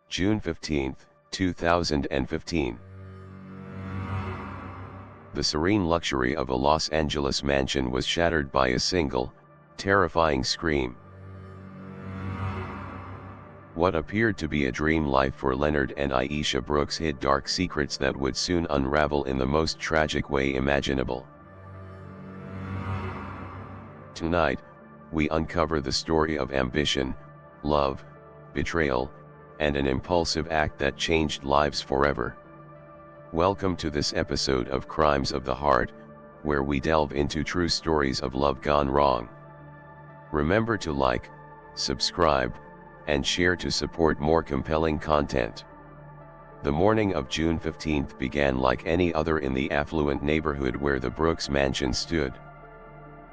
June 15, 2015. The serene luxury of a Los Angeles mansion was shattered by a single, terrifying scream. What appeared to be a dream life for Leonard and Aisha Brooks hid dark secrets that would soon unravel in the most tragic way imaginable. Tonight, we uncover the story of ambition, love, betrayal, and an impulsive act that changed lives forever. Welcome to this episode of Crimes of the Heart, where we delve into true stories of love gone wrong. Remember to like, subscribe, and share to support more compelling content. The morning of June 15th began like any other in the affluent neighborhood where the Brooks mansion stood.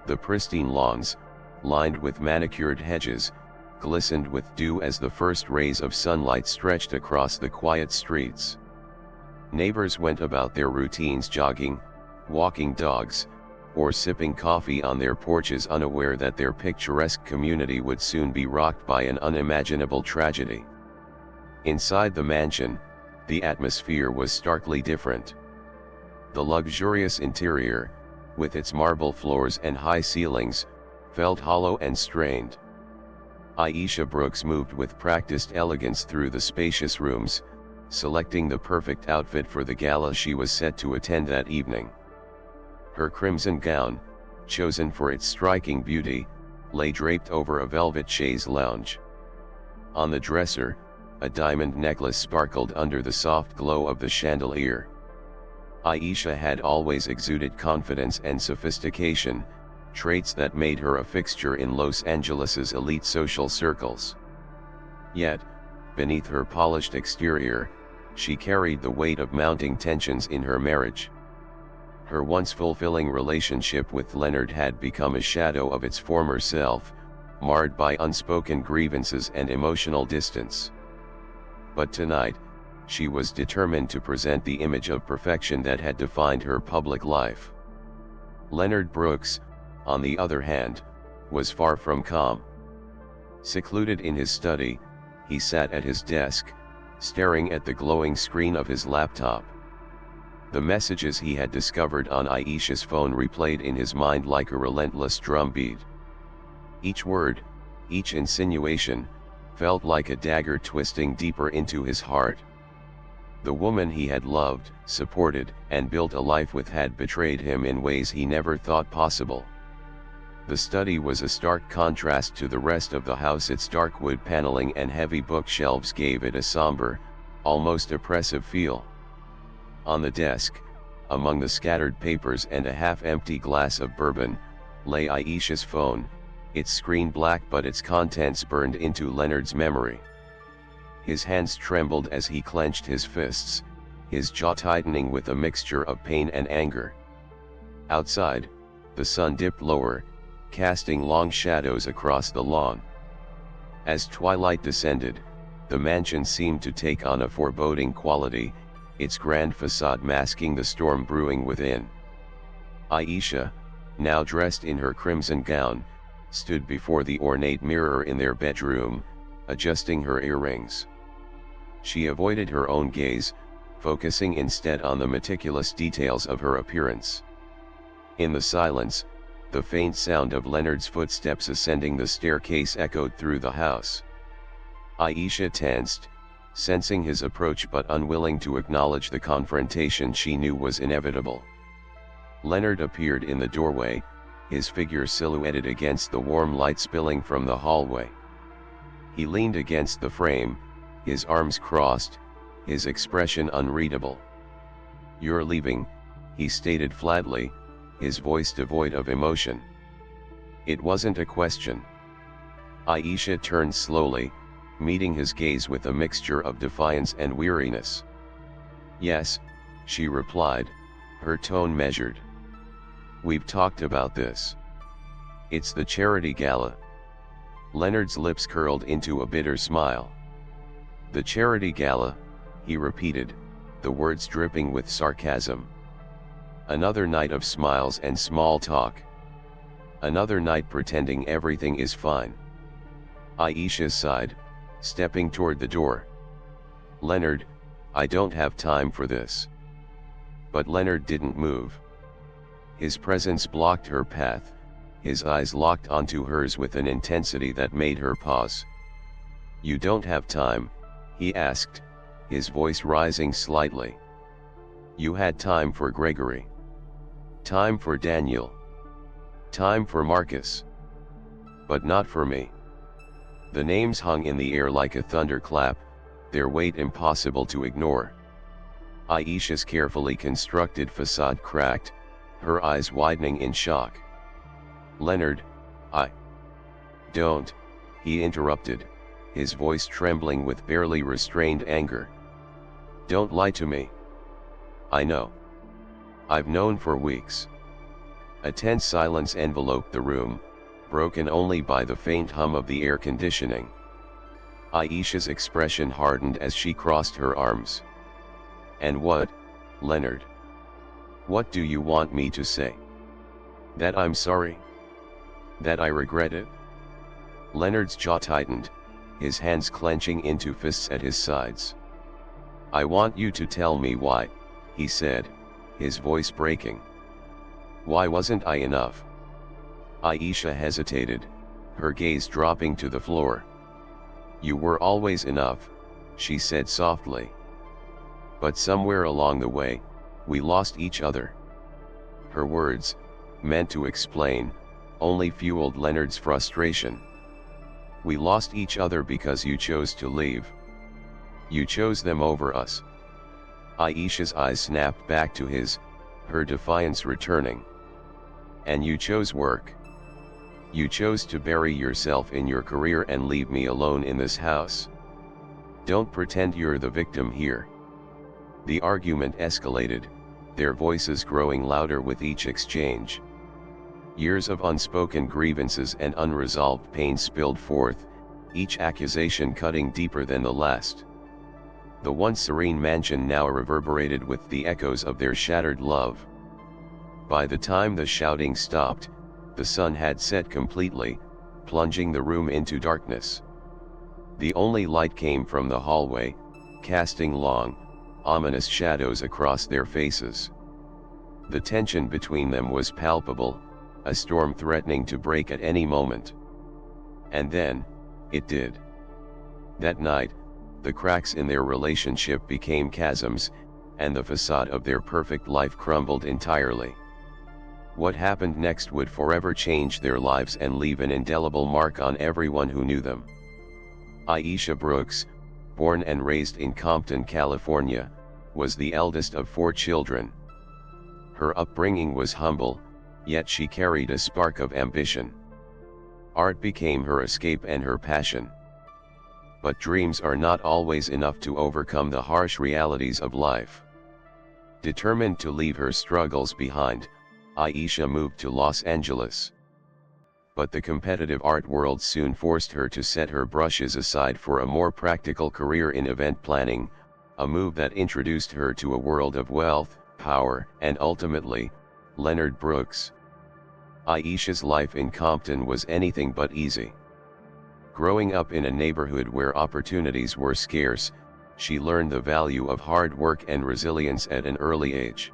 The pristine lawns, lined with manicured hedges, glistened with dew as the first rays of sunlight stretched across the quiet streets. Neighbors went about their routines, jogging, walking dogs, or sipping coffee on their porches, unaware that their picturesque community would soon be rocked by an unimaginable tragedy. Inside the mansion, the atmosphere was starkly different. The luxurious interior, with its marble floors and high ceilings, felt hollow and strained. Aisha Brooks moved with practiced elegance through the spacious rooms, selecting the perfect outfit for the gala she was set to attend that evening. Her crimson gown, chosen for its striking beauty, lay draped over a velvet chaise lounge. On the dresser, a diamond necklace sparkled under the soft glow of the chandelier. Aisha had always exuded confidence and sophistication, traits that made her a fixture in Los Angeles's elite social circles. Yet, beneath her polished exterior, she carried the weight of mounting tensions in her marriage. Her once fulfilling relationship with Leonard had become a shadow of its former self, marred by unspoken grievances and emotional distance. But tonight, she was determined to present the image of perfection that had defined her public life. Leonard Brooks, on the other hand, was far from calm. Secluded in his study, he sat at his desk, staring at the glowing screen of his laptop. The messages he had discovered on Aisha's phone replayed in his mind like a relentless drumbeat. Each word, each insinuation, felt like a dagger twisting deeper into his heart. The woman he had loved, supported, and built a life with had betrayed him in ways he never thought possible. The study was a stark contrast to the rest of the house. Its dark wood paneling and heavy bookshelves gave it a somber, almost oppressive feel. On the desk, among the scattered papers and a half-empty glass of bourbon, lay Aisha's phone, its screen black but its contents burned into Leonard's memory. His hands trembled as he clenched his fists, his jaw tightening with a mixture of pain and anger. Outside, the sun dipped lower, casting long shadows across the lawn. As twilight descended, the mansion seemed to take on a foreboding quality, its grand facade masking the storm brewing within. Aisha, now dressed in her crimson gown, stood before the ornate mirror in their bedroom, adjusting her earrings. She avoided her own gaze, focusing instead on the meticulous details of her appearance. In the silence, the faint sound of Leonard's footsteps ascending the staircase echoed through the house. Aisha tensed, sensing his approach but unwilling to acknowledge the confrontation she knew was inevitable. Leonard appeared in the doorway, his figure silhouetted against the warm light spilling from the hallway. He leaned against the frame, his arms crossed, his expression unreadable. "You're leaving," he stated flatly, his voice devoid of emotion. It wasn't a question. Aisha turned slowly, meeting his gaze with a mixture of defiance and weariness. "Yes," she replied, her tone measured. "We've talked about this. It's the charity gala." Leonard's lips curled into a bitter smile. "The charity gala," he repeated, the words dripping with sarcasm. "Another night of smiles and small talk. Another night pretending everything is fine." Aisha sighed, stepping toward the door. "Leonard, I don't have time for this." But Leonard didn't move. His presence blocked her path, his eyes locked onto hers with an intensity that made her pause. "You don't have time?" he asked, his voice rising slightly. "You had time for Gregory. Time for Daniel. Time for Marcus. But not for me." The names hung in the air like a thunderclap, their weight impossible to ignore. Aisha's carefully constructed facade cracked, her eyes widening in shock. "Leonard, I don't," he interrupted, his voice trembling with barely restrained anger. "Don't lie to me. I know. I've known for weeks." A tense silence enveloped the room, broken only by the faint hum of the air conditioning. Aisha's expression hardened as she crossed her arms. "And what, Leonard? What do you want me to say? That I'm sorry? That I regret it?" Leonard's jaw tightened, his hands clenching into fists at his sides. "I want you to tell me why," he said, his voice breaking. "Why wasn't I enough?" Aisha hesitated, her gaze dropping to the floor. "You were always enough," she said softly. "But somewhere along the way, we lost each other." Her words, meant to explain, only fueled Leonard's frustration. "We lost each other because you chose to leave. You chose them over us." Aisha's eyes snapped back to his, her defiance returning. "And you chose work. You chose to bury yourself in your career and leave me alone in this house. Don't pretend you're the victim here." The argument escalated, their voices growing louder with each exchange. Years of unspoken grievances and unresolved pain spilled forth, each accusation cutting deeper than the last. The once serene mansion now reverberated with the echoes of their shattered love. By the time the shouting stopped, the sun had set completely, plunging the room into darkness. The only light came from the hallway, casting long, ominous shadows across their faces. The tension between them was palpable, a storm threatening to break at any moment. And then, it did. That night, the cracks in their relationship became chasms, and the facade of their perfect life crumbled entirely. What happened next would forever change their lives and leave an indelible mark on everyone who knew them. Aisha Brooks, born and raised in Compton, California, was the eldest of 4 children. Her upbringing was humble, yet she carried a spark of ambition. Art became her escape and her passion. But dreams are not always enough to overcome the harsh realities of life. Determined to leave her struggles behind, Aisha moved to Los Angeles. But the competitive art world soon forced her to set her brushes aside for a more practical career in event planning, a move that introduced her to a world of wealth, power, and ultimately, Leonard Brooks. Aisha's life in Compton was anything but easy. Growing up in a neighborhood where opportunities were scarce, she learned the value of hard work and resilience at an early age.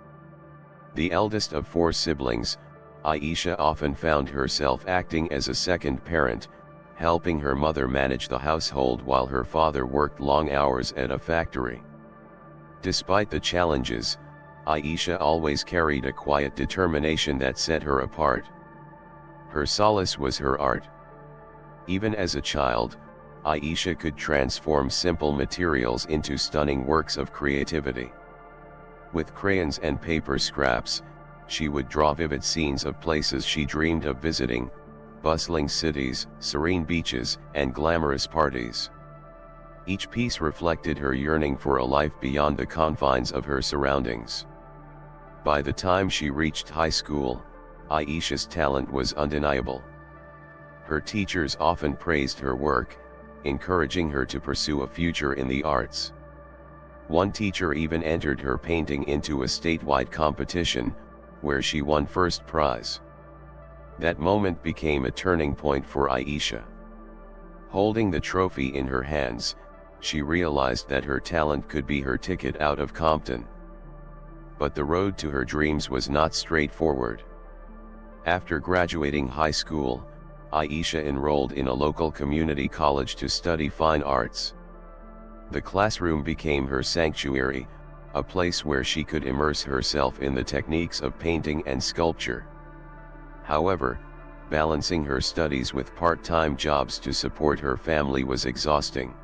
The eldest of 4 siblings, Aisha often found herself acting as a second parent, helping her mother manage the household while her father worked long hours at a factory. Despite the challenges, Aisha always carried a quiet determination that set her apart. Her solace was her art. Even as a child, Aisha could transform simple materials into stunning works of creativity. With crayons and paper scraps, she would draw vivid scenes of places she dreamed of visiting, bustling cities, serene beaches, and glamorous parties. Each piece reflected her yearning for a life beyond the confines of her surroundings. By the time she reached high school, Aisha's talent was undeniable. Her teachers often praised her work, encouraging her to pursue a future in the arts. One teacher even entered her painting into a statewide competition, where she won first prize. That moment became a turning point for Aisha. Holding the trophy in her hands, she realized that her talent could be her ticket out of Compton. But the road to her dreams was not straightforward. After graduating high school, Aisha enrolled in a local community college to study fine arts. The classroom became her sanctuary, a place where she could immerse herself in the techniques of painting and sculpture. However, balancing her studies with part-time jobs to support her family was exhausting.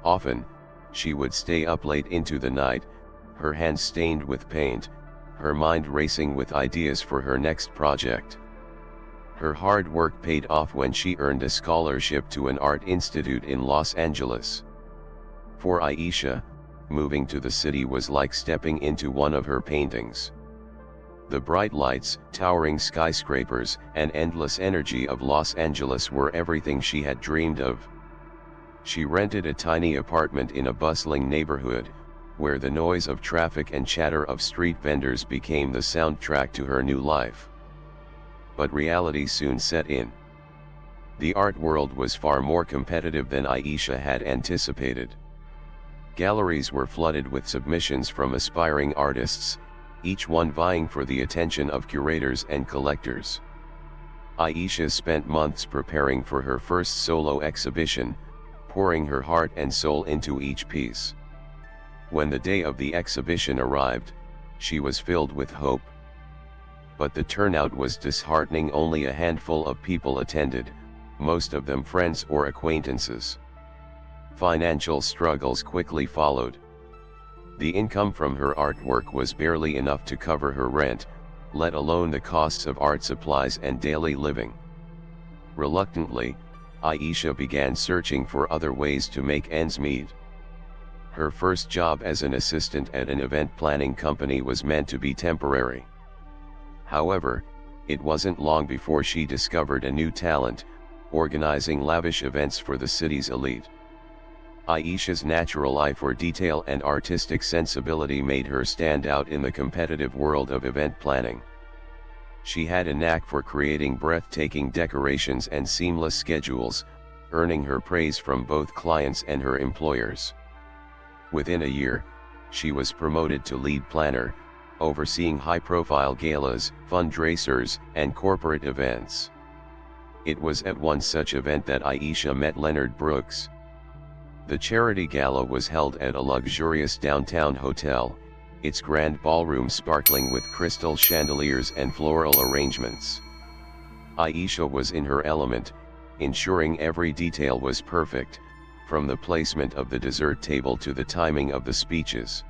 Often, she would stay up late into the night, her hands stained with paint, her mind racing with ideas for her next project. Her hard work paid off when she earned a scholarship to an art institute in Los Angeles. For Aisha, moving to the city was like stepping into one of her paintings. The bright lights, towering skyscrapers, and endless energy of Los Angeles were everything she had dreamed of. She rented a tiny apartment in a bustling neighborhood, where the noise of traffic and chatter of street vendors became the soundtrack to her new life. But reality soon set in. The art world was far more competitive than Aisha had anticipated. Galleries were flooded with submissions from aspiring artists, each one vying for the attention of curators and collectors. Aisha spent months preparing for her first solo exhibition, pouring her heart and soul into each piece. When the day of the exhibition arrived, she was filled with hope. But the turnout was disheartening. Only a handful of people attended, most of them friends or acquaintances. Financial struggles quickly followed. The income from her artwork was barely enough to cover her rent, let alone the costs of art supplies and daily living. Reluctantly, Aisha began searching for other ways to make ends meet. Her first job as an assistant at an event planning company was meant to be temporary. However, it wasn't long before she discovered a new talent, organizing lavish events for the city's elite. Aisha's natural eye for detail and artistic sensibility made her stand out in the competitive world of event planning. She had a knack for creating breathtaking decorations and seamless schedules, earning her praise from both clients and her employers. Within a year, she was promoted to lead planner, overseeing high-profile galas, fundraisers, and corporate events. It was at one such event that Aisha met Leonard Brooks. The charity gala was held at a luxurious downtown hotel, its grand ballroom sparkling with crystal chandeliers and floral arrangements. Aisha was in her element, ensuring every detail was perfect, from the placement of the dessert table to the timing of the speeches.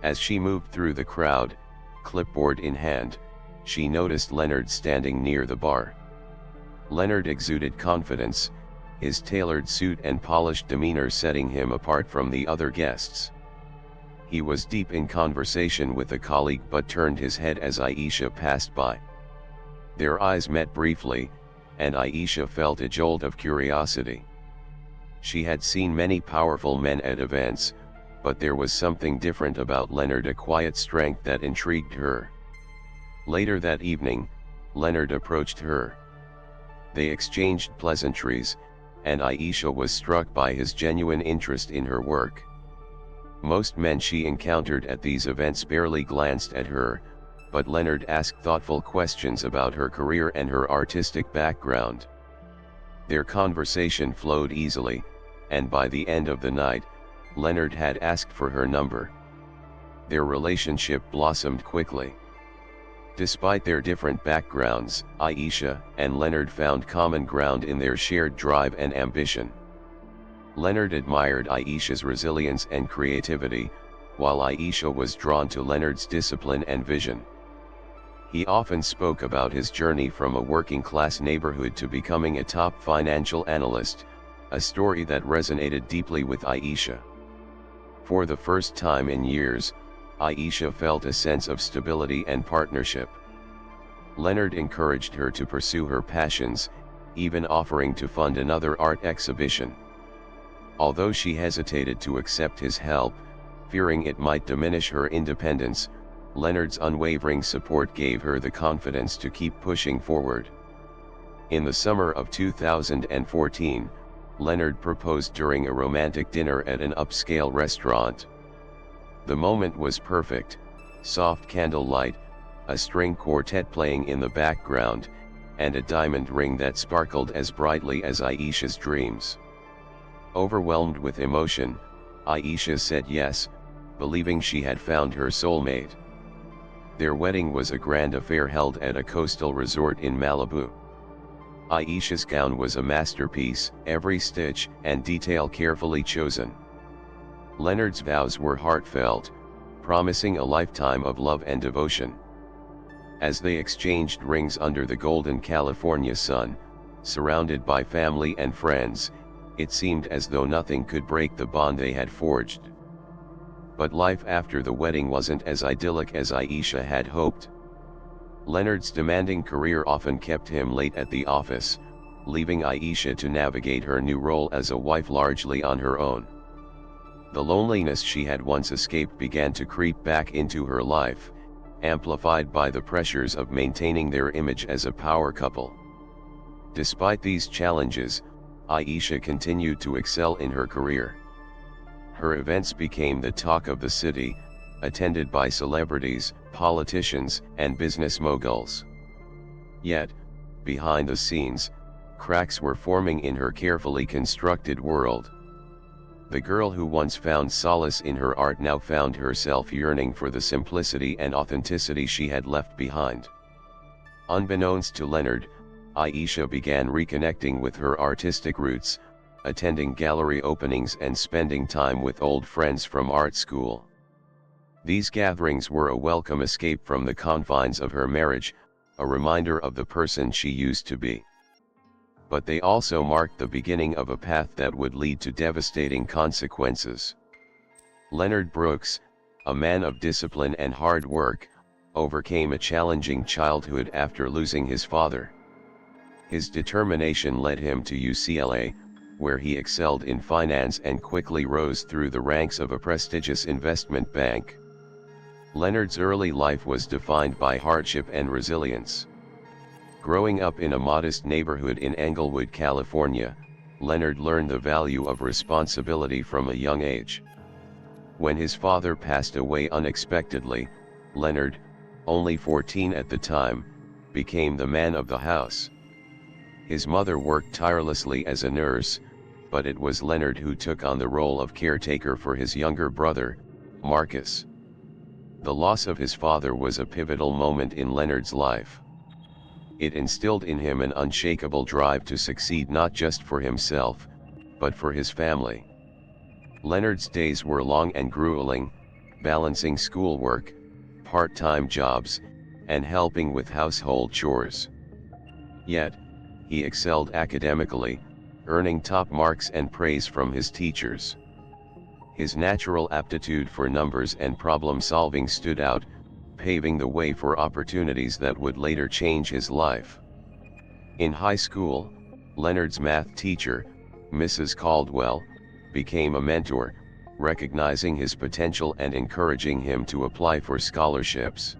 As she moved through the crowd, clipboard in hand, she noticed Leonard standing near the bar. Leonard exuded confidence, his tailored suit and polished demeanor setting him apart from the other guests. He was deep in conversation with a colleague but turned his head as Aisha passed by. Their eyes met briefly, and Aisha felt a jolt of curiosity. She had seen many powerful men at events, but there was something different about Leonard, a quiet strength that intrigued her. Later that evening, Leonard approached her. They exchanged pleasantries, and Aisha was struck by his genuine interest in her work. Most men she encountered at these events barely glanced at her, but Leonard asked thoughtful questions about her career and her artistic background. Their conversation flowed easily, and by the end of the night, Leonard had asked for her number. Their relationship blossomed quickly. Despite their different backgrounds, Aisha and Leonard found common ground in their shared drive and ambition. Leonard admired Aisha's resilience and creativity, while Aisha was drawn to Leonard's discipline and vision. He often spoke about his journey from a working-class neighborhood to becoming a top financial analyst, a story that resonated deeply with Aisha. For the first time in years, Aisha felt a sense of stability and partnership. Leonard encouraged her to pursue her passions, even offering to fund another art exhibition. Although she hesitated to accept his help, fearing it might diminish her independence, Leonard's unwavering support gave her the confidence to keep pushing forward. In the summer of 2014, Leonard proposed during a romantic dinner at an upscale restaurant. The moment was perfect: soft candlelight, a string quartet playing in the background, and a diamond ring that sparkled as brightly as Aisha's dreams. Overwhelmed with emotion, Aisha said yes, believing she had found her soulmate. Their wedding was a grand affair held at a coastal resort in Malibu. Aisha's gown was a masterpiece, every stitch and detail carefully chosen. Leonard's vows were heartfelt, promising a lifetime of love and devotion. As they exchanged rings under the golden California sun, surrounded by family and friends, it seemed as though nothing could break the bond they had forged. But life after the wedding wasn't as idyllic as Aisha had hoped. Leonard's demanding career often kept him late at the office, leaving Aisha to navigate her new role as a wife largely on her own. The loneliness she had once escaped began to creep back into her life, amplified by the pressures of maintaining their image as a power couple. Despite these challenges, Aisha continued to excel in her career. Her events became the talk of the city, attended by celebrities, politicians, and business moguls. Yet, behind the scenes, cracks were forming in her carefully constructed world. The girl who once found solace in her art now found herself yearning for the simplicity and authenticity she had left behind. Unbeknownst to Leonard, Aisha began reconnecting with her artistic roots, attending gallery openings and spending time with old friends from art school. These gatherings were a welcome escape from the confines of her marriage, a reminder of the person she used to be. But they also marked the beginning of a path that would lead to devastating consequences. Leonard Brooks, a man of discipline and hard work, overcame a challenging childhood after losing his father. His determination led him to UCLA, where he excelled in finance and quickly rose through the ranks of a prestigious investment bank. Leonard's early life was defined by hardship and resilience. Growing up in a modest neighborhood in Englewood, California, Leonard learned the value of responsibility from a young age. When his father passed away unexpectedly, Leonard, only 14 at the time, became the man of the house. His mother worked tirelessly as a nurse, but it was Leonard who took on the role of caretaker for his younger brother, Marcus. The loss of his father was a pivotal moment in Leonard's life. It instilled in him an unshakable drive to succeed not just for himself, but for his family. Leonard's days were long and grueling, balancing schoolwork, part-time jobs, and helping with household chores. Yet, he excelled academically, earning top marks and praise from his teachers. His natural aptitude for numbers and problem-solving stood out, paving the way for opportunities that would later change his life. In high school, Leonard's math teacher, Mrs. Caldwell, became a mentor, recognizing his potential and encouraging him to apply for scholarships.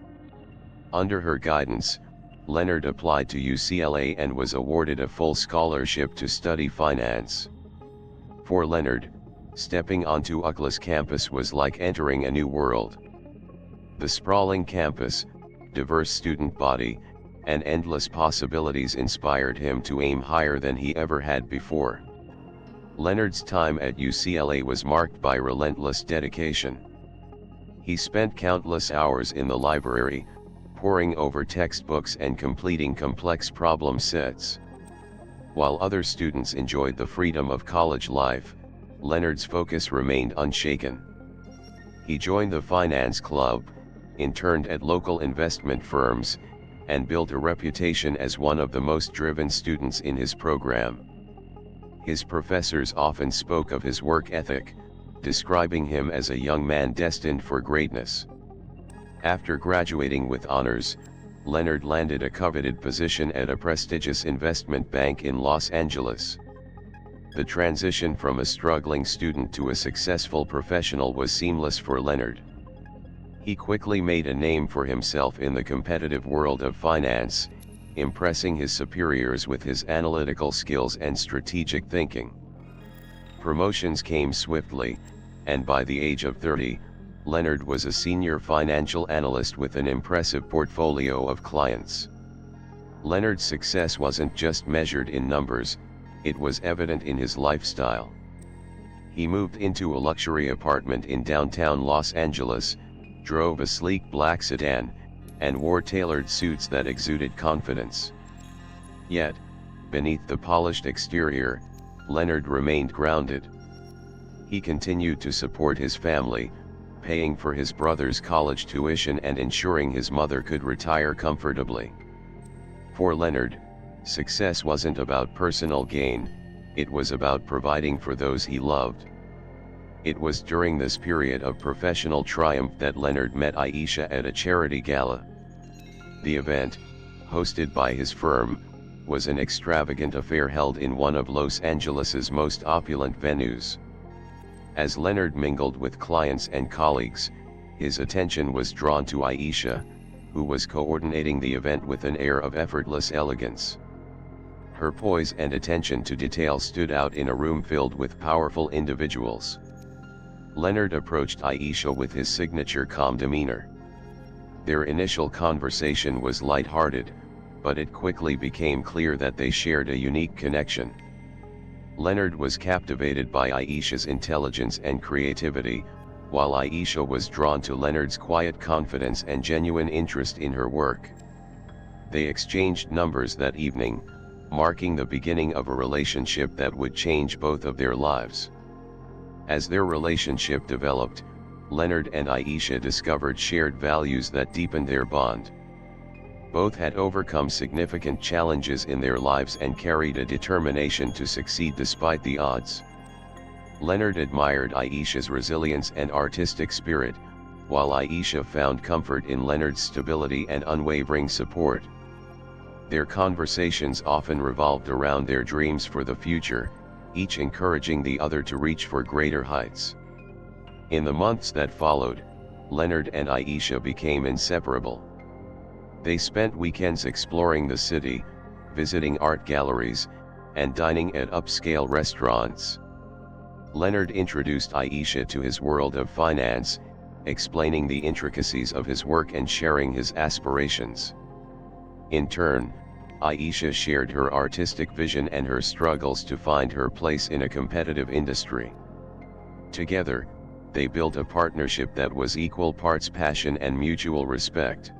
Under her guidance, Leonard applied to UCLA and was awarded a full scholarship to study finance. For Leonard, stepping onto UCLA's campus was like entering a new world. The sprawling campus, diverse student body, and endless possibilities inspired him to aim higher than he ever had before. Leonard's time at UCLA was marked by relentless dedication. He spent countless hours in the library, poring over textbooks and completing complex problem sets. While other students enjoyed the freedom of college life, Leonard's focus remained unshaken. He joined the finance club, interned at local investment firms, and built a reputation as one of the most driven students in his program. His professors often spoke of his work ethic, describing him as a young man destined for greatness. After graduating with honors, Leonard landed a coveted position at a prestigious investment bank in Los Angeles. The transition from a struggling student to a successful professional was seamless for Leonard. He quickly made a name for himself in the competitive world of finance, impressing his superiors with his analytical skills and strategic thinking. Promotions came swiftly, and by the age of 30, Leonard was a senior financial analyst with an impressive portfolio of clients. Leonard's success wasn't just measured in numbers, it was evident in his lifestyle. He moved into a luxury apartment in downtown Los Angeles, drove a sleek black sedan, and wore tailored suits that exuded confidence. Yet, beneath the polished exterior, Leonard remained grounded. He continued to support his family, paying for his brother's college tuition and ensuring his mother could retire comfortably. For Leonard, success wasn't about personal gain, it was about providing for those he loved. It was during this period of professional triumph that Leonard met Aisha at a charity gala. The event, hosted by his firm, was an extravagant affair held in one of Los Angeles's most opulent venues. As Leonard mingled with clients and colleagues, his attention was drawn to Aisha, who was coordinating the event with an air of effortless elegance. Her poise and attention to detail stood out in a room filled with powerful individuals. Leonard approached Aisha with his signature calm demeanor. Their initial conversation was light-hearted, but it quickly became clear that they shared a unique connection. Leonard was captivated by Aisha's intelligence and creativity, while Aisha was drawn to Leonard's quiet confidence and genuine interest in her work. They exchanged numbers that evening, marking the beginning of a relationship that would change both of their lives. As their relationship developed, Leonard and Aisha discovered shared values that deepened their bond. Both had overcome significant challenges in their lives and carried a determination to succeed despite the odds. Leonard admired Aisha's resilience and artistic spirit, while Aisha found comfort in Leonard's stability and unwavering support. Their conversations often revolved around their dreams for the future, each encouraging the other to reach for greater heights. In the months that followed, Leonard and Aisha became inseparable. They spent weekends exploring the city, visiting art galleries, and dining at upscale restaurants. Leonard introduced Aisha to his world of finance, explaining the intricacies of his work and sharing his aspirations. In turn, Aisha shared her artistic vision and her struggles to find her place in a competitive industry. Together, they built a partnership that was equal parts passion and mutual respect.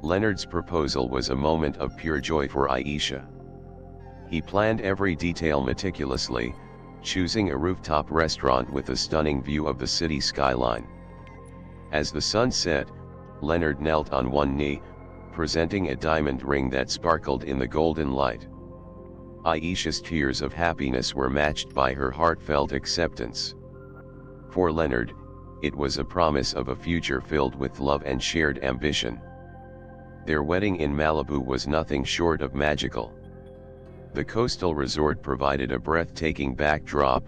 Leonard's proposal was a moment of pure joy for Aisha. He planned every detail meticulously, choosing a rooftop restaurant with a stunning view of the city skyline. As the sun set, Leonard knelt on one knee, presenting a diamond ring that sparkled in the golden light. Aisha's tears of happiness were matched by her heartfelt acceptance. For Leonard, it was a promise of a future filled with love and shared ambition. Their wedding in Malibu was nothing short of magical. The coastal resort provided a breathtaking backdrop,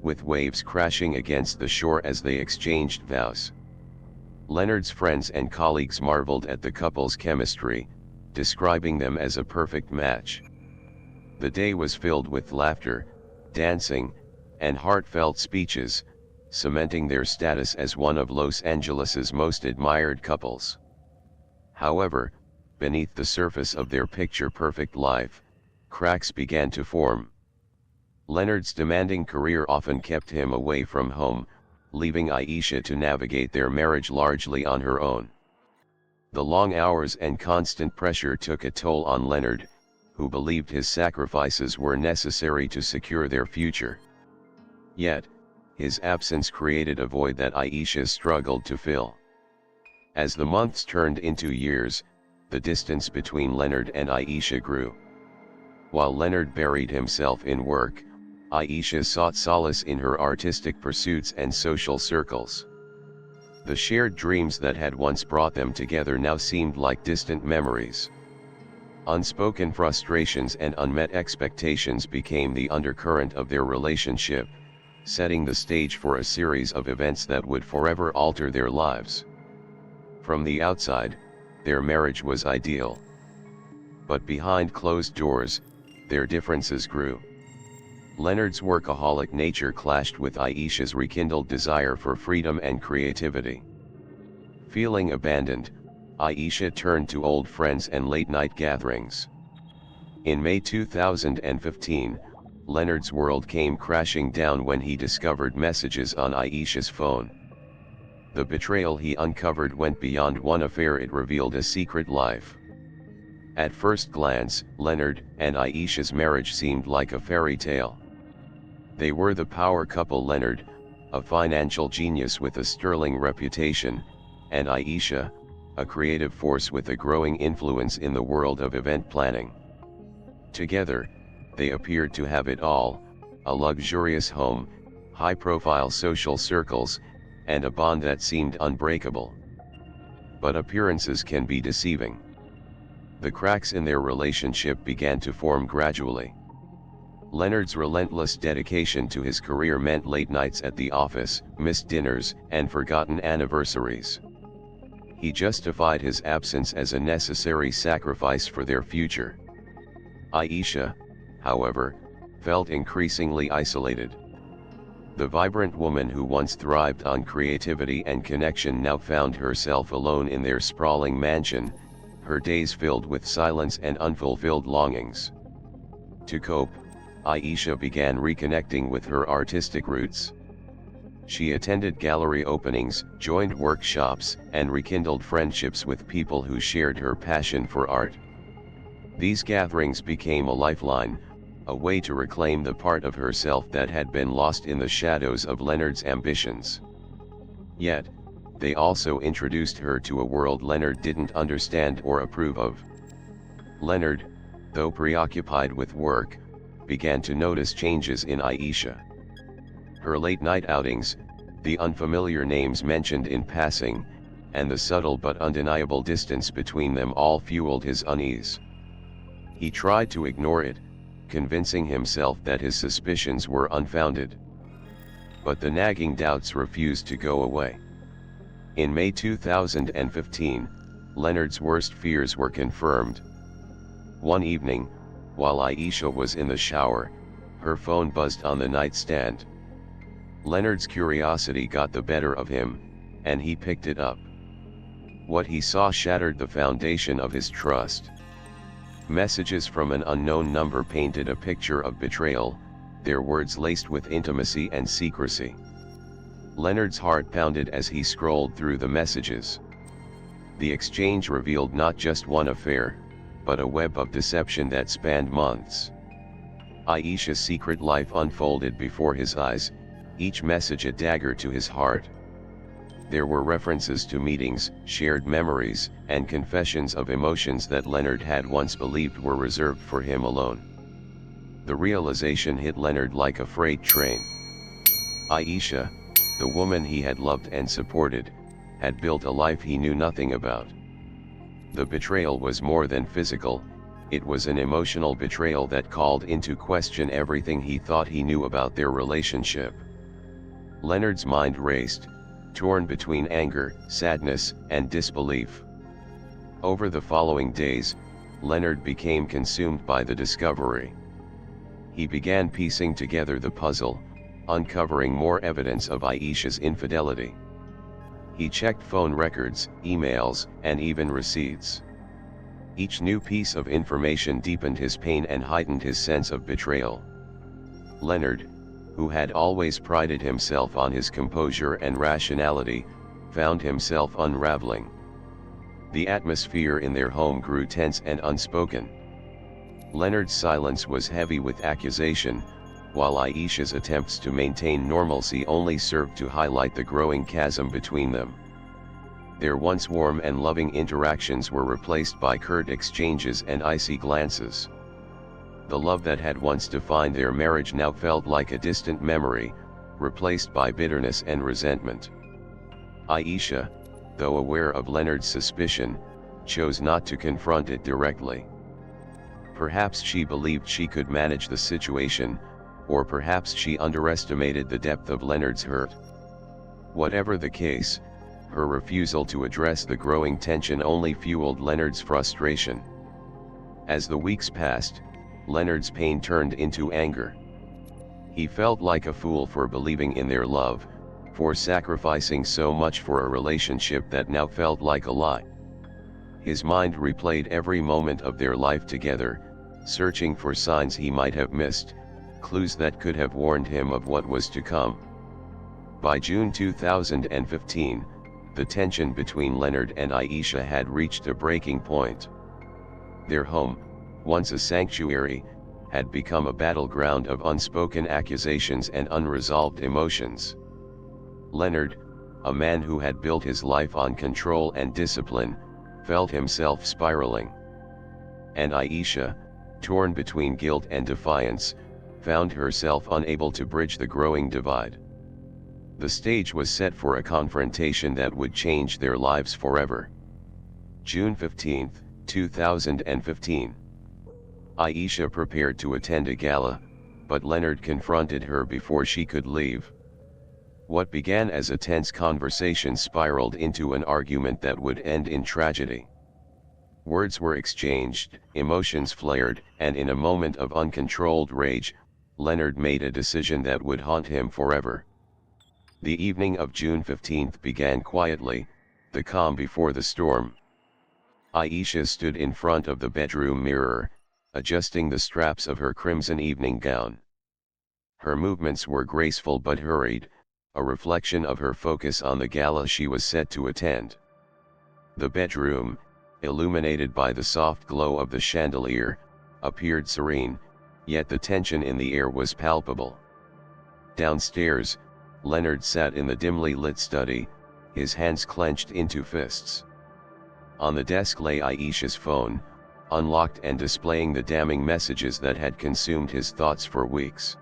with waves crashing against the shore as they exchanged vows. Leonard's friends and colleagues marveled at the couple's chemistry, describing them as a perfect match. The day was filled with laughter, dancing, and heartfelt speeches, cementing their status as one of Los Angeles's most admired couples. However, beneath the surface of their picture-perfect life, cracks began to form. Leonard's demanding career often kept him away from home, leaving Aisha to navigate their marriage largely on her own. The long hours and constant pressure took a toll on Leonard, who believed his sacrifices were necessary to secure their future. Yet, his absence created a void that Aisha struggled to fill. As the months turned into years, the distance between Leonard and Aisha grew. While Leonard buried himself in work, Aisha sought solace in her artistic pursuits and social circles. The shared dreams that had once brought them together now seemed like distant memories. Unspoken frustrations and unmet expectations became the undercurrent of their relationship, setting the stage for a series of events that would forever alter their lives. From the outside, their marriage was ideal. But behind closed doors, their differences grew. Leonard's workaholic nature clashed with Aisha's rekindled desire for freedom and creativity. Feeling abandoned, Aisha turned to old friends and late-night gatherings. In May 2015, Leonard's world came crashing down when he discovered messages on Aisha's phone. The betrayal he uncovered went beyond one affair, it revealed a secret life. At first glance, Leonard and Aisha's marriage seemed like a fairy tale. They were the power couple, Leonard, a financial genius with a sterling reputation, and Aisha, a creative force with a growing influence in the world of event planning. Together, they appeared to have it all: a luxurious home, high-profile social circles, and a bond that seemed unbreakable. But appearances can be deceiving. The cracks in their relationship began to form gradually. Leonard's relentless dedication to his career meant late nights at the office, missed dinners, and forgotten anniversaries. He justified his absence as a necessary sacrifice for their future. Aisha, however, felt increasingly isolated. The vibrant woman who once thrived on creativity and connection now found herself alone in their sprawling mansion, her days filled with silence and unfulfilled longings. To cope, Aisha began reconnecting with her artistic roots. She attended gallery openings, joined workshops, and rekindled friendships with people who shared her passion for art. These gatherings became a lifeline, a way to reclaim the part of herself that had been lost in the shadows of Leonard's ambitions. Yet, they also introduced her to a world Leonard didn't understand or approve of. Leonard, though preoccupied with work, began to notice changes in Aisha. Her late-night outings, the unfamiliar names mentioned in passing, and the subtle but undeniable distance between them all fueled his unease. He tried to ignore it, convincing himself that his suspicions were unfounded. But the nagging doubts refused to go away. In May 2015, Leonard's worst fears were confirmed. One evening, while Aisha was in the shower, her phone buzzed on the nightstand. Leonard's curiosity got the better of him, and he picked it up. What he saw shattered the foundation of his trust. Messages from an unknown number painted a picture of betrayal, their words laced with intimacy and secrecy. Leonard's heart pounded as he scrolled through the messages. The exchange revealed not just one affair, but a web of deception that spanned months. Aisha's secret life unfolded before his eyes, each message a dagger to his heart. There were references to meetings, shared memories, and confessions of emotions that Leonard had once believed were reserved for him alone. The realization hit Leonard like a freight train. Aisha, the woman he had loved and supported, had built a life he knew nothing about. The betrayal was more than physical, it was an emotional betrayal that called into question everything he thought he knew about their relationship. Leonard's mind raced, torn between anger, sadness, and disbelief. Over the following days, Leonard became consumed by the discovery. He began piecing together the puzzle, uncovering more evidence of Aisha's infidelity. He checked phone records, emails, and even receipts. Each new piece of information deepened his pain and heightened his sense of betrayal. Leonard, who had always prided himself on his composure and rationality, found himself unraveling. The atmosphere in their home grew tense and unspoken. Leonard's silence was heavy with accusation, while Aisha's attempts to maintain normalcy only served to highlight the growing chasm between them. Their once warm and loving interactions were replaced by curt exchanges and icy glances. The love that had once defined their marriage now felt like a distant memory, replaced by bitterness and resentment. Aisha, though aware of Leonard's suspicion, chose not to confront it directly. Perhaps she believed she could manage the situation, or perhaps she underestimated the depth of Leonard's hurt. Whatever the case, her refusal to address the growing tension only fueled Leonard's frustration. As the weeks passed, Leonard's pain turned into anger. He felt like a fool for believing in their love, for sacrificing so much for a relationship that now felt like a lie. His mind replayed every moment of their life together, searching for signs he might have missed, clues that could have warned him of what was to come. By June 2015, the tension between Leonard and Aisha had reached a breaking point. Their home, once a sanctuary, had become a battleground of unspoken accusations and unresolved emotions. Leonard, a man who had built his life on control and discipline, felt himself spiraling. And Aisha, torn between guilt and defiance, found herself unable to bridge the growing divide. The stage was set for a confrontation that would change their lives forever. June 15, 2015. Aisha prepared to attend a gala, but Leonard confronted her before she could leave. What began as a tense conversation spiraled into an argument that would end in tragedy. Words were exchanged, emotions flared, and in a moment of uncontrolled rage, Leonard made a decision that would haunt him forever. The evening of June 15 began quietly, the calm before the storm. Aisha stood in front of the bedroom mirror, adjusting the straps of her crimson evening gown. Her movements were graceful but hurried, a reflection of her focus on the gala she was set to attend. The bedroom, illuminated by the soft glow of the chandelier, appeared serene, yet the tension in the air was palpable. Downstairs, Leonard sat in the dimly lit study, his hands clenched into fists. On the desk lay Aisha's phone, unlocked and displaying the damning messages that had consumed his thoughts for weeks.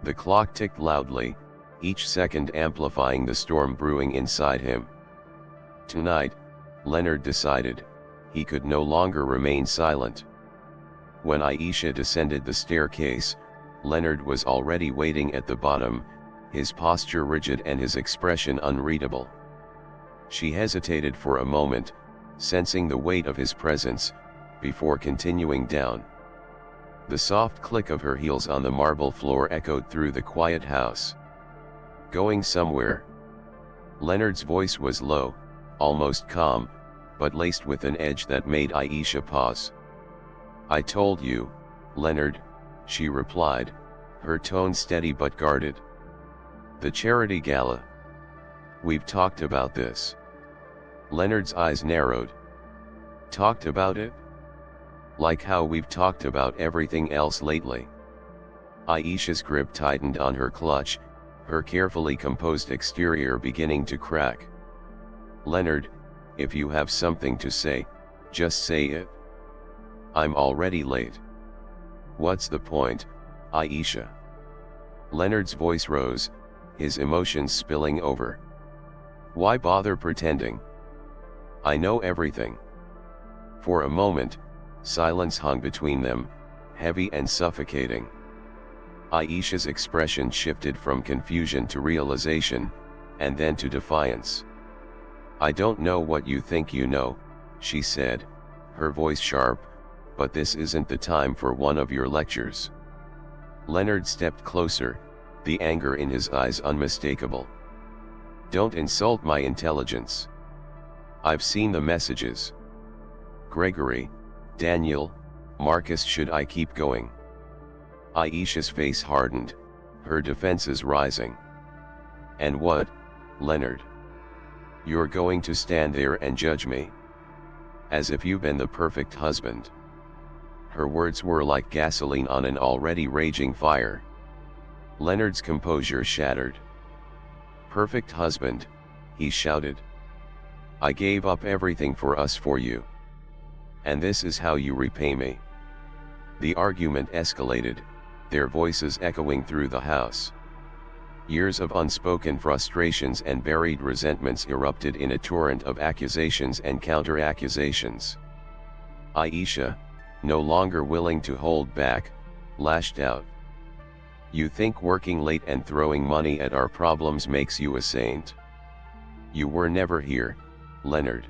The clock ticked loudly, each second amplifying the storm brewing inside him. Tonight, Leonard decided, he could no longer remain silent. When Aisha descended the staircase, Leonard was already waiting at the bottom, his posture rigid and his expression unreadable. She hesitated for a moment, sensing the weight of his presence, before continuing down. The soft click of her heels on the marble floor echoed through the quiet house. Going somewhere? Leonard's voice was low, almost calm, but laced with an edge that made Aisha pause. "I told you, Leonard," she replied, her tone steady but guarded. "The charity gala. We've talked about this." Leonard's eyes narrowed. "Talked about it? Like how we've talked about everything else lately." Aisha's grip tightened on her clutch, her carefully composed exterior beginning to crack. "Leonard, if you have something to say, just say it. I'm already late." "What's the point, Aisha?" Leonard's voice rose, his emotions spilling over. "Why bother pretending? I know everything." For a moment, silence hung between them, heavy and suffocating. Aisha's expression shifted from confusion to realization, and then to defiance. "I don't know what you think you know," she said, her voice sharp, "but this isn't the time for one of your lectures." Leonard stepped closer, the anger in his eyes unmistakable. "Don't insult my intelligence. I've seen the messages. Gregory, Daniel, Marcus, should I keep going?" Aisha's face hardened, her defenses rising. "And what, Leonard? You're going to stand there and judge me? As if you've been the perfect husband." Her words were like gasoline on an already raging fire. Leonard's composure shattered. "Perfect husband," he shouted. "I gave up everything for us for you. And this is how you repay me." The argument escalated, their voices echoing through the house. Years of unspoken frustrations and buried resentments erupted in a torrent of accusations and counter-accusations. Aisha, no longer willing to hold back, lashed out. "You think working late and throwing money at our problems makes you a saint? You were never here, Leonard.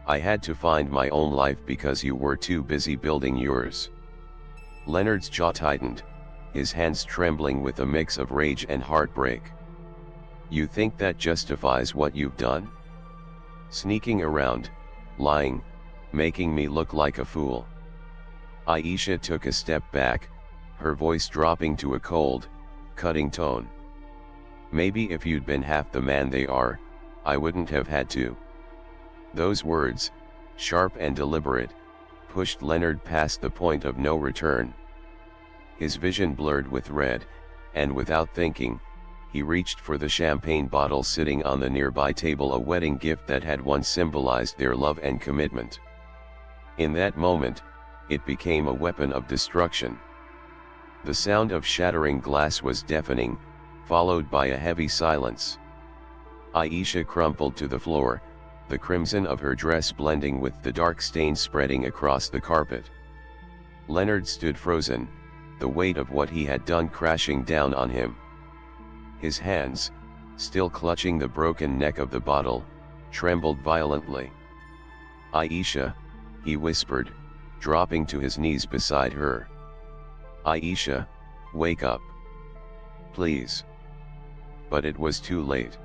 I had to find my own life because you were too busy building yours." Leonard's jaw tightened, his hands trembling with a mix of rage and heartbreak. "You think that justifies what you've done? Sneaking around, lying, making me look like a fool." Aisha took a step back, her voice dropping to a cold, cutting tone. "Maybe if you'd been half the man they are, I wouldn't have had to." Those words, sharp and deliberate, pushed Leonard past the point of no return. His vision blurred with red, and without thinking, he reached for the champagne bottle sitting on the nearby table, a wedding gift that had once symbolized their love and commitment. In that moment, it became a weapon of destruction. The sound of shattering glass was deafening, followed by a heavy silence. Aisha crumpled to the floor, the crimson of her dress blending with the dark stains spreading across the carpet. Leonard stood frozen, the weight of what he had done crashing down on him. His hands, still clutching the broken neck of the bottle, trembled violently. "Aisha," he whispered, dropping to his knees beside her. "Aisha, wake up. Please." But it was too late.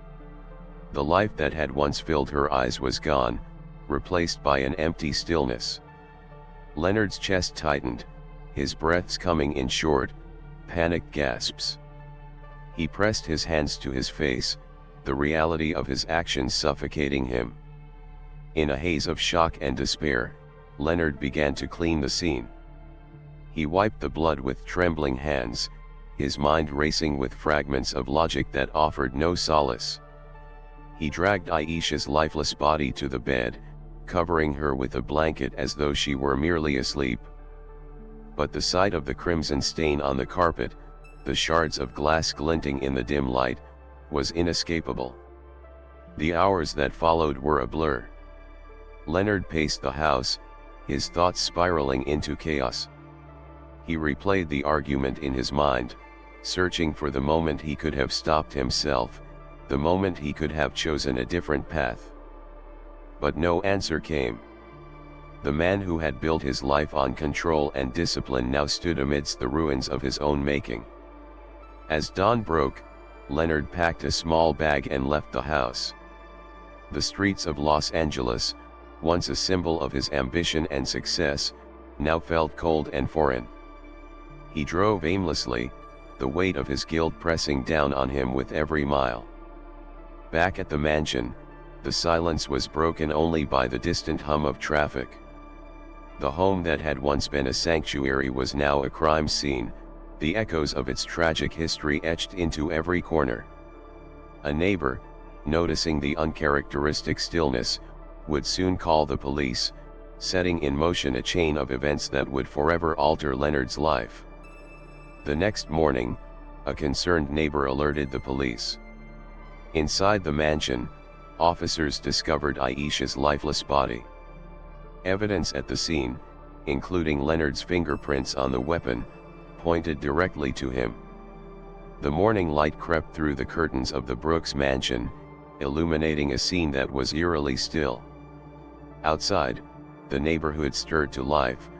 The life that had once filled her eyes was gone, replaced by an empty stillness. Leonard's chest tightened, his breaths coming in short, panicked gasps. He pressed his hands to his face, the reality of his actions suffocating him. In a haze of shock and despair, Leonard began to clean the scene. He wiped the blood with trembling hands, his mind racing with fragments of logic that offered no solace. He dragged Aisha's lifeless body to the bed, covering her with a blanket as though she were merely asleep. But the sight of the crimson stain on the carpet, the shards of glass glinting in the dim light, was inescapable. The hours that followed were a blur. Leonard paced the house, his thoughts spiraling into chaos. He replayed the argument in his mind, searching for the moment he could have stopped himself, the moment he could have chosen a different path. But no answer came. The man who had built his life on control and discipline now stood amidst the ruins of his own making. As dawn broke, Leonard packed a small bag and left the house. The streets of Los Angeles, once a symbol of his ambition and success, now felt cold and foreign. He drove aimlessly, the weight of his guilt pressing down on him with every mile. Back at the mansion, the silence was broken only by the distant hum of traffic. The home that had once been a sanctuary was now a crime scene, the echoes of its tragic history etched into every corner. A neighbor, noticing the uncharacteristic stillness, would soon call the police, setting in motion a chain of events that would forever alter Leonard's life. The next morning, a concerned neighbor alerted the police. Inside the mansion, officers discovered Aisha's lifeless body. Evidence at the scene, including Leonard's fingerprints on the weapon, pointed directly to him. The morning light crept through the curtains of the Brooks mansion, illuminating a scene that was eerily still. Outside, the neighborhood stirred to life,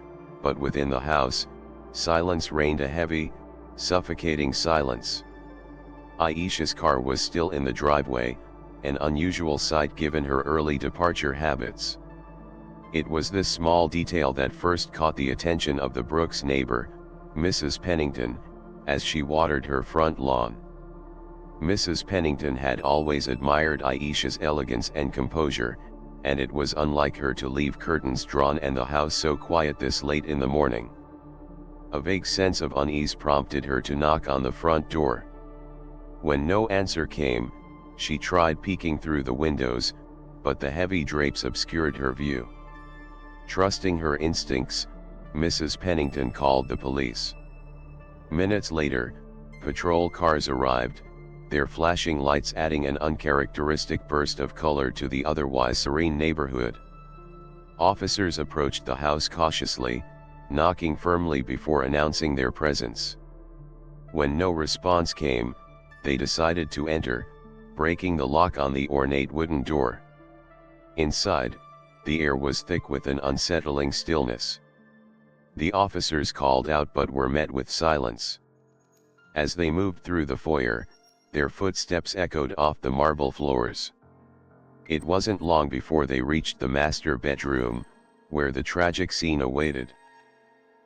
but within the house, silence reigned, a heavy, suffocating silence. Aisha's car was still in the driveway, an unusual sight given her early departure habits. It was this small detail that first caught the attention of the Brooks neighbor, Mrs. Pennington, as she watered her front lawn. Mrs. Pennington had always admired Aisha's elegance and composure, and it was unlike her to leave curtains drawn and the house so quiet this late in the morning. A vague sense of unease prompted her to knock on the front door. When no answer came, she tried peeking through the windows, but the heavy drapes obscured her view. Trusting her instincts, Mrs. Pennington called the police. Minutes later, patrol cars arrived, their flashing lights adding an uncharacteristic burst of color to the otherwise serene neighborhood. Officers approached the house cautiously, knocking firmly before announcing their presence. When no response came, they decided to enter, breaking the lock on the ornate wooden door. Inside, the air was thick with an unsettling stillness. The officers called out but were met with silence. As they moved through the foyer, their footsteps echoed off the marble floors. It wasn't long before they reached the master bedroom, where the tragic scene awaited.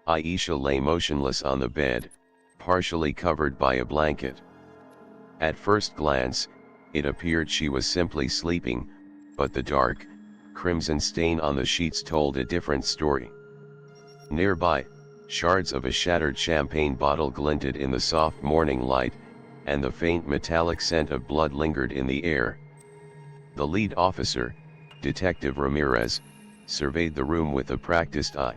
Aisha lay motionless on the bed, partially covered by a blanket. At first glance, it appeared she was simply sleeping, but the dark, crimson stain on the sheets told a different story. Nearby, shards of a shattered champagne bottle glinted in the soft morning light, and the faint metallic scent of blood lingered in the air. The lead officer, Detective Ramirez, surveyed the room with a practiced eye.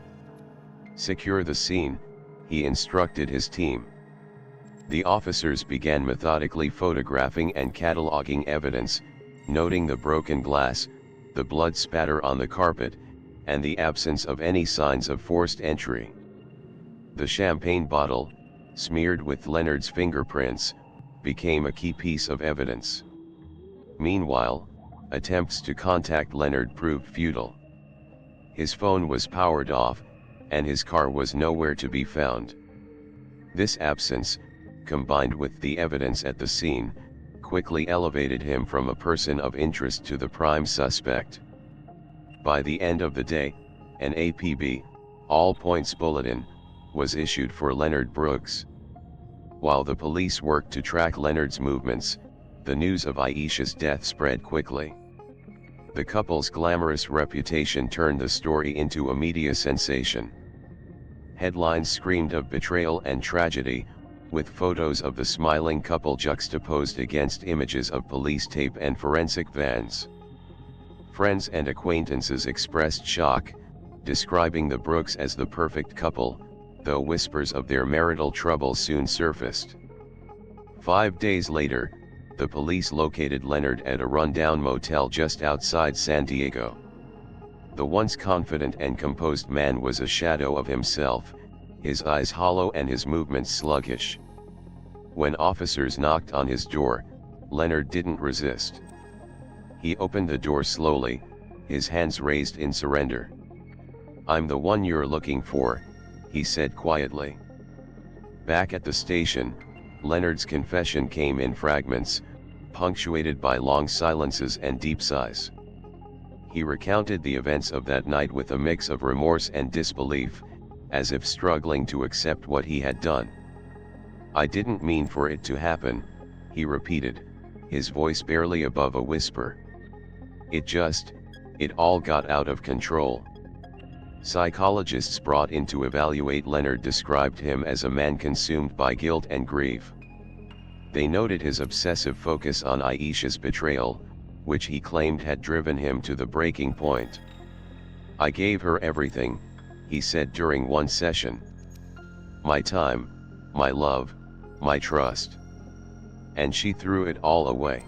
"Secure the scene," he instructed his team. The officers began methodically photographing and cataloging evidence, noting the broken glass, the blood spatter on the carpet, and the absence of any signs of forced entry. The champagne bottle, smeared with Leonard's fingerprints, became a key piece of evidence. Meanwhile, attempts to contact Leonard proved futile. His phone was powered off, and his car was nowhere to be found. This absence, combined with the evidence at the scene, quickly elevated him from a person of interest to the prime suspect. By the end of the day, an APB, all points bulletin, was issued for Leonard Brooks. While the police worked to track Leonard's movements, the news of Aisha's death spread quickly. The couple's glamorous reputation turned the story into a media sensation. Headlines screamed of betrayal and tragedy, with photos of the smiling couple juxtaposed against images of police tape and forensic vans. Friends and acquaintances expressed shock, describing the Brooks as the perfect couple, though whispers of their marital troubles soon surfaced. 5 days later, the police located Leonard at a rundown motel just outside San Diego. The once confident and composed man was a shadow of himself, his eyes hollow and his movements sluggish. When officers knocked on his door, Leonard didn't resist. He opened the door slowly, his hands raised in surrender. "I'm the one you're looking for," he said quietly. Back at the station, Leonard's confession came in fragments, punctuated by long silences and deep sighs. He recounted the events of that night with a mix of remorse and disbelief, as if struggling to accept what he had done. "I didn't mean for it to happen," he repeated, his voice barely above a whisper. It all got out of control." Psychologists brought in to evaluate Leonard described him as a man consumed by guilt and grief. They noted his obsessive focus on Aisha's betrayal, which he claimed had driven him to the breaking point. "I gave her everything," he said during one session. "My time, my love, my trust. And she threw it all away."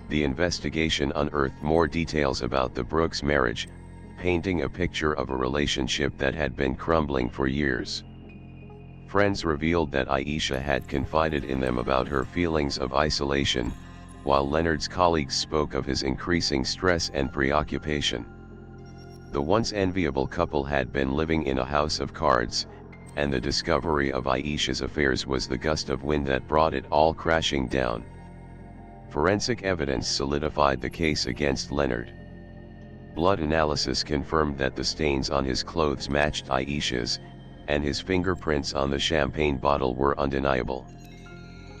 The investigation unearthed more details about the Brooks marriage, painting a picture of a relationship that had been crumbling for years. Friends revealed that Aisha had confided in them about her feelings of isolation, while Leonard's colleagues spoke of his increasing stress and preoccupation. The once enviable couple had been living in a house of cards, and the discovery of Aisha's affairs was the gust of wind that brought it all crashing down. Forensic evidence solidified the case against Leonard. Blood analysis confirmed that the stains on his clothes matched Aisha's, and his fingerprints on the champagne bottle were undeniable.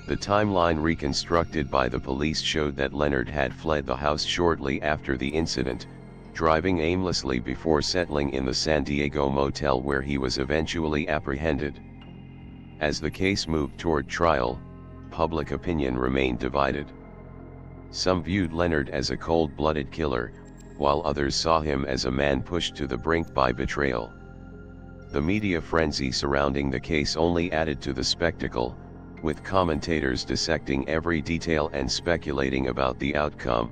The timeline reconstructed by the police showed that Leonard had fled the house shortly after the incident, driving aimlessly before settling in the San Diego motel where he was eventually apprehended. As the case moved toward trial, public opinion remained divided. Some viewed Leonard as a cold-blooded killer, while others saw him as a man pushed to the brink by betrayal. The media frenzy surrounding the case only added to the spectacle, with commentators dissecting every detail and speculating about the outcome.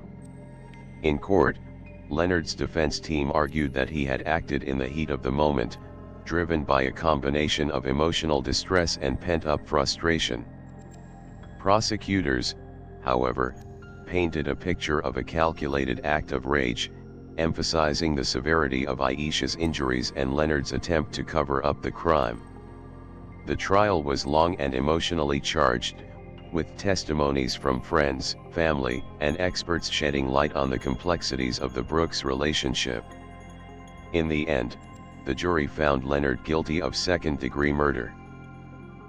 In court, Leonard's defense team argued that he had acted in the heat of the moment, driven by a combination of emotional distress and pent-up frustration. Prosecutors, however, painted a picture of a calculated act of rage, emphasizing the severity of Aisha's injuries and Leonard's attempt to cover up the crime. The trial was long and emotionally charged, with testimonies from friends, family, and experts shedding light on the complexities of the Brooks relationship. In the end, the jury found Leonard guilty of second-degree murder.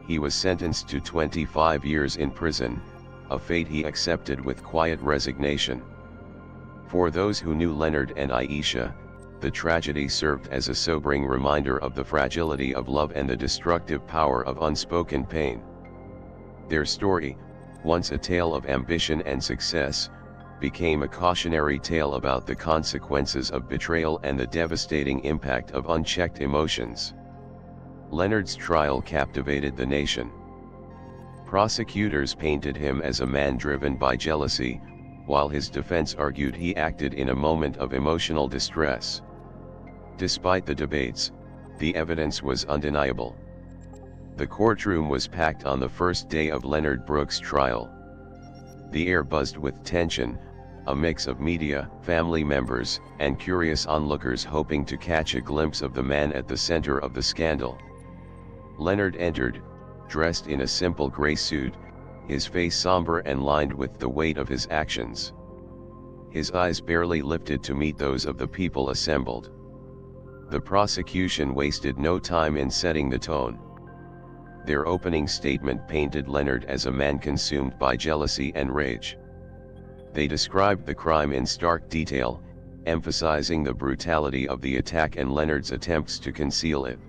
He was sentenced to 25 years in prison, a fate he accepted with quiet resignation. For those who knew Leonard and Aisha, the tragedy served as a sobering reminder of the fragility of love and the destructive power of unspoken pain. Their story, once a tale of ambition and success, became a cautionary tale about the consequences of betrayal and the devastating impact of unchecked emotions. Leonard's trial captivated the nation. Prosecutors painted him as a man driven by jealousy, while his defense argued he acted in a moment of emotional distress. Despite the debates, the evidence was undeniable. The courtroom was packed on the first day of Leonard Brooks' trial. The air buzzed with tension, a mix of media, family members, and curious onlookers hoping to catch a glimpse of the man at the center of the scandal. Leonard entered, dressed in a simple gray suit, his face somber and lined with the weight of his actions. His eyes barely lifted to meet those of the people assembled. The prosecution wasted no time in setting the tone. Their opening statement painted Leonard as a man consumed by jealousy and rage. They described the crime in stark detail, emphasizing the brutality of the attack and Leonard's attempts to conceal it.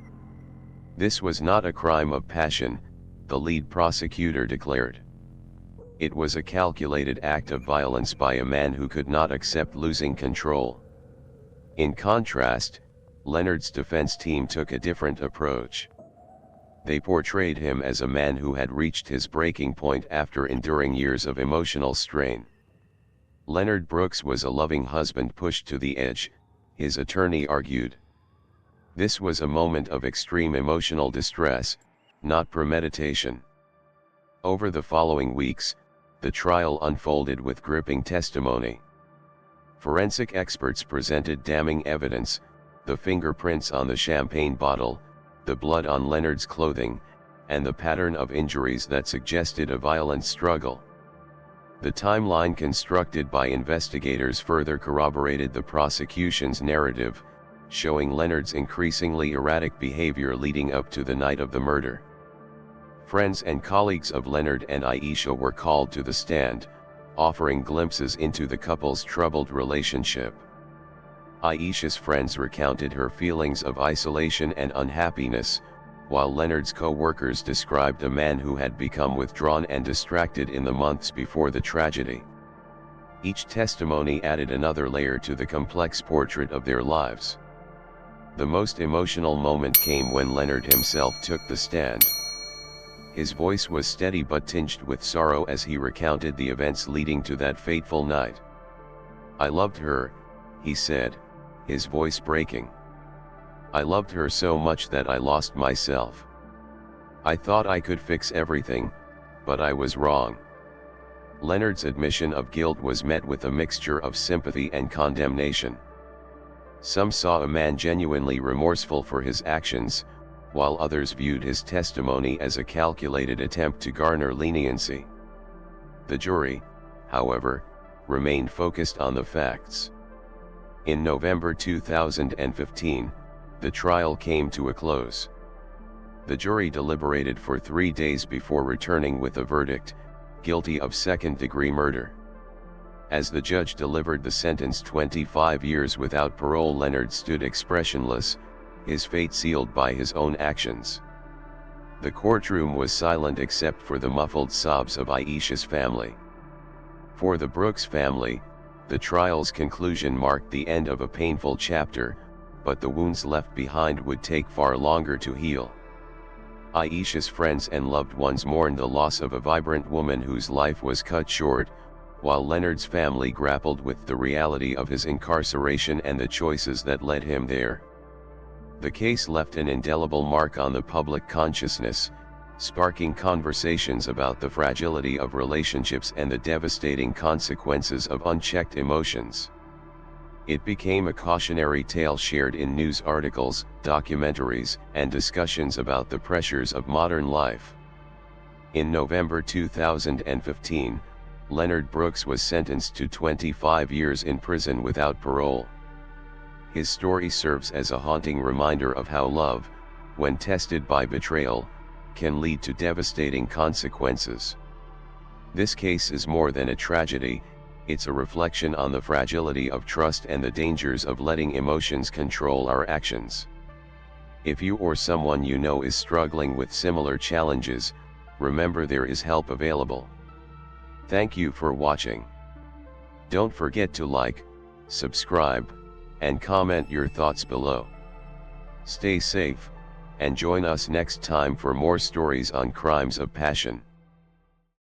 This was not a crime of passion, the lead prosecutor declared. It was a calculated act of violence by a man who could not accept losing control. In contrast, Leonard's defense team took a different approach. They portrayed him as a man who had reached his breaking point after enduring years of emotional strain. Leonard Brooks was a loving husband pushed to the edge, his attorney argued. This was a moment of extreme emotional distress, not premeditation. Over the following weeks, the trial unfolded with gripping testimony. Forensic experts presented damning evidence: the fingerprints on the champagne bottle, the blood on Leonard's clothing, and the pattern of injuries that suggested a violent struggle. The timeline constructed by investigators further corroborated the prosecution's narrative, showing Leonard's increasingly erratic behavior leading up to the night of the murder. Friends and colleagues of Leonard and Aisha were called to the stand, offering glimpses into the couple's troubled relationship. Aisha's friends recounted her feelings of isolation and unhappiness, while Leonard's co-workers described a man who had become withdrawn and distracted in the months before the tragedy. Each testimony added another layer to the complex portrait of their lives. The most emotional moment came when Leonard himself took the stand. His voice was steady but tinged with sorrow as he recounted the events leading to that fateful night. "I loved her," he said, his voice breaking. "I loved her so much that I lost myself. I thought I could fix everything, but I was wrong." Leonard's admission of guilt was met with a mixture of sympathy and condemnation. Some saw a man genuinely remorseful for his actions, while others viewed his testimony as a calculated attempt to garner leniency. The jury, however, remained focused on the facts. In November 2015, the trial came to a close. The jury deliberated for 3 days before returning with a verdict: guilty of second-degree murder. As the judge delivered the sentence, 25 years without parole, Leonard stood expressionless, his fate sealed by his own actions. The courtroom was silent except for the muffled sobs of Aisha's family. For the Brooks family, the trial's conclusion marked the end of a painful chapter, but the wounds left behind would take far longer to heal. Aisha's friends and loved ones mourned the loss of a vibrant woman whose life was cut short, while Leonard's family grappled with the reality of his incarceration and the choices that led him there. The case left an indelible mark on the public consciousness, sparking conversations about the fragility of relationships and the devastating consequences of unchecked emotions. It became a cautionary tale shared in news articles, documentaries, and discussions about the pressures of modern life. In November 2015, Leonard Brooks was sentenced to 25 years in prison without parole. His story serves as a haunting reminder of how love, when tested by betrayal, can lead to devastating consequences. This case is more than a tragedy, it's a reflection on the fragility of trust and the dangers of letting emotions control our actions. If you or someone you know is struggling with similar challenges, remember there is help available. Thank you for watching. Don't forget to like, subscribe, and comment your thoughts below. Stay safe, and join us next time for more stories on crimes of passion.